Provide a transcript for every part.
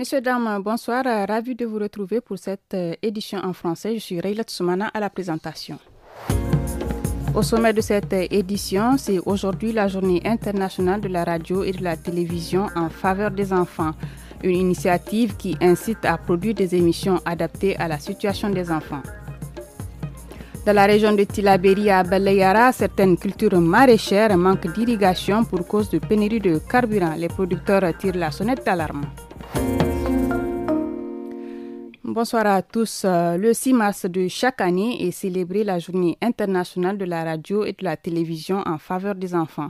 Messieurs, dames, bonsoir. Ravi de vous retrouver pour cette édition en français. Je suis Rayla Tsoumana à la présentation. Au sommet de cette édition, c'est aujourd'hui la journée internationale de la radio et de la télévision en faveur des enfants. Une initiative qui incite à produire des émissions adaptées à la situation des enfants. Dans la région de Tillabéri à Baleyara, certaines cultures maraîchères manquent d'irrigation pour cause de pénurie de carburant. Les producteurs tirent la sonnette d'alarme. Bonsoir à tous. Le 6 mars de chaque année est célébrée la journée internationale de la radio et de la télévision en faveur des enfants.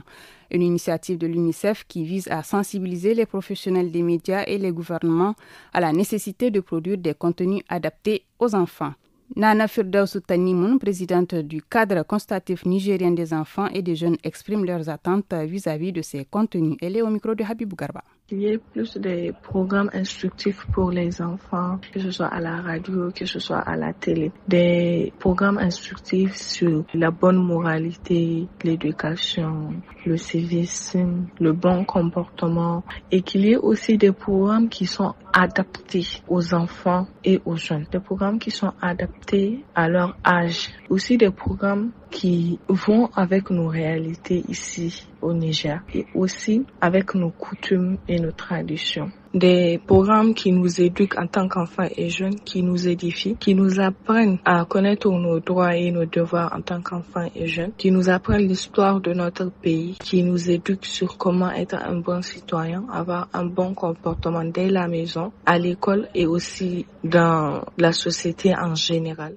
Une initiative de l'UNICEF qui vise à sensibiliser les professionnels des médias et les gouvernements à la nécessité de produire des contenus adaptés aux enfants. Nana Firdausu Tanimoun, présidente du cadre consultatif nigérien des enfants et des jeunes, exprime leurs attentes vis-à-vis de ces contenus. Elle est au micro de Habibou Garba. Il y ait plus de programmes instructifs pour les enfants, que ce soit à la radio, que ce soit à la télé. Des programmes instructifs sur la bonne moralité, l'éducation, le civisme, le bon comportement. Et qu'il y ait aussi des programmes qui sont adaptés aux enfants et aux jeunes. Des programmes qui sont adaptés à leur âge. Aussi des programmes qui vont avec nos réalités ici au Niger et aussi avec nos coutumes et nos traditions. Des programmes qui nous éduquent en tant qu'enfants et jeunes, qui nous édifient, qui nous apprennent à connaître nos droits et nos devoirs en tant qu'enfants et jeunes, qui nous apprennent l'histoire de notre pays, qui nous éduquent sur comment être un bon citoyen, avoir un bon comportement dès la maison, à l'école et aussi dans la société en général.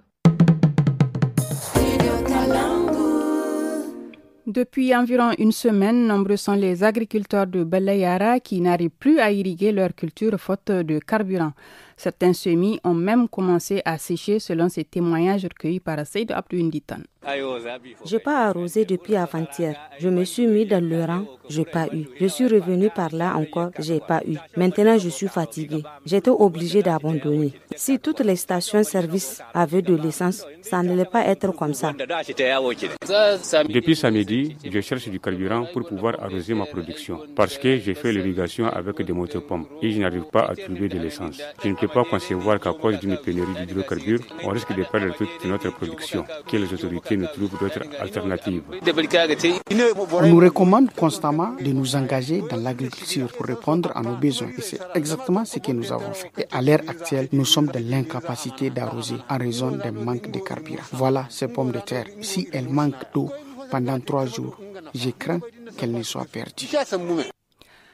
Depuis environ une semaine, nombreux sont les agriculteurs de Baleyara qui n'arrivent plus à irriguer leur culture faute de carburant. Certains semis ont même commencé à sécher selon ces témoignages recueillis par Seydou Abdou Nditan. Je n'ai pas arrosé depuis avant-hier. Je me suis mis dans le rang, je n'ai pas eu. Je suis revenu par là encore, je n'ai pas eu. Maintenant, je suis fatigué. J'étais obligé d'abandonner. Si toutes les stations-service avaient de l'essence, ça n'allait pas être comme ça. Depuis samedi, je cherche du carburant pour pouvoir arroser ma production. Parce que j'ai fait l'irrigation avec des motopompes et je n'arrive pas à trouver de l'essence. Je ne peux pas concevoir qu'à cause d'une pénurie d'hydrocarbures, on risque de perdre toute notre production. Que les autorités nous trouvent d'autres alternatives. On nous recommande constamment de nous engager dans l'agriculture pour répondre à nos besoins. Et c'est exactement ce que nous avons fait. Et à l'heure actuelle, nous sommes dans l'incapacité d'arroser en raison d'un manque de carburant. Voilà ces pommes de terre. Si elles manquent d'eau pendant 3 jours, je crains qu'elles ne soient perdues.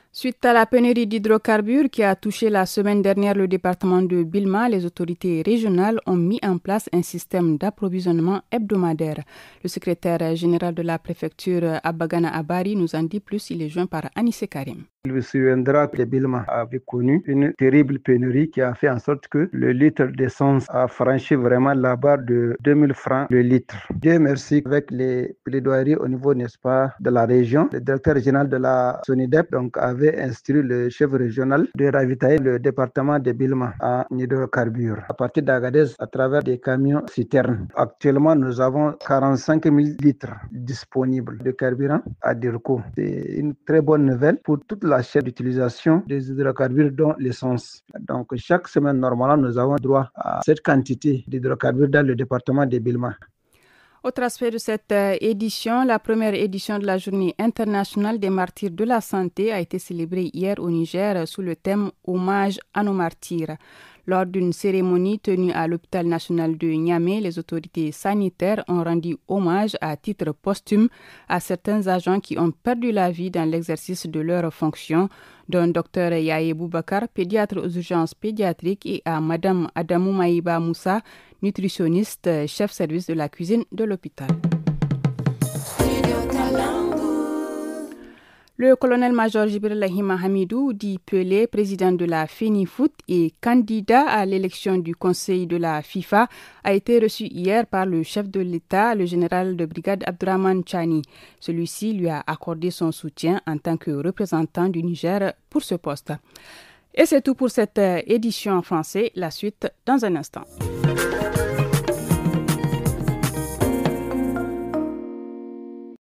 Suite à la pénurie d'hydrocarbures qui a touché la semaine dernière le département de Bilma, les autorités régionales ont mis en place un système d'approvisionnement hebdomadaire. Le secrétaire général de la préfecture Abagana Abari nous en dit plus, il est joint par Anissé Karim. Il vous souviendra que Bilma avait connu une terrible pénurie qui a fait en sorte que le litre d'essence a franchi vraiment la barre de 2000 francs le litre. Dieu merci, avec les plaidoiries au niveau, n'est-ce pas, de la région, le directeur régional de la SONIDEP donc, avait instruit le chef régional de ravitailler le département de Bilma en hydrocarbures à partir d'Agadez à travers des camions citernes. Actuellement, nous avons 45 000 litres disponibles de carburant à Dirko. C'est une très bonne nouvelle pour toute la chaîne d'utilisation des hydrocarbures dont l'essence. Donc chaque semaine, normalement, nous avons droit à cette quantité d'hydrocarbures dans le département de Bilma. Autre aspect de cette édition, la première édition de la Journée internationale des martyrs de la santé a été célébrée hier au Niger sous le thème « Hommage à nos martyrs ». Lors d'une cérémonie tenue à l'hôpital national de Niamey, les autorités sanitaires ont rendu hommage à titre posthume à certains agents qui ont perdu la vie dans l'exercice de leurs fonctions, dont Dr Yaye Boubakar, pédiatre aux urgences pédiatriques, et à Madame Adamou Maïba Moussa, nutritionniste, chef service de la cuisine de l'hôpital. Le colonel-major Jibril Lahima Hamidou, dit Pelé, président de la FENIFOOT et candidat à l'élection du conseil de la FIFA, a été reçu hier par le chef de l'État, le général de brigade Abdourahmane Chani. Celui-ci lui a accordé son soutien en tant que représentant du Niger pour ce poste. Et c'est tout pour cette édition en français. La suite dans un instant.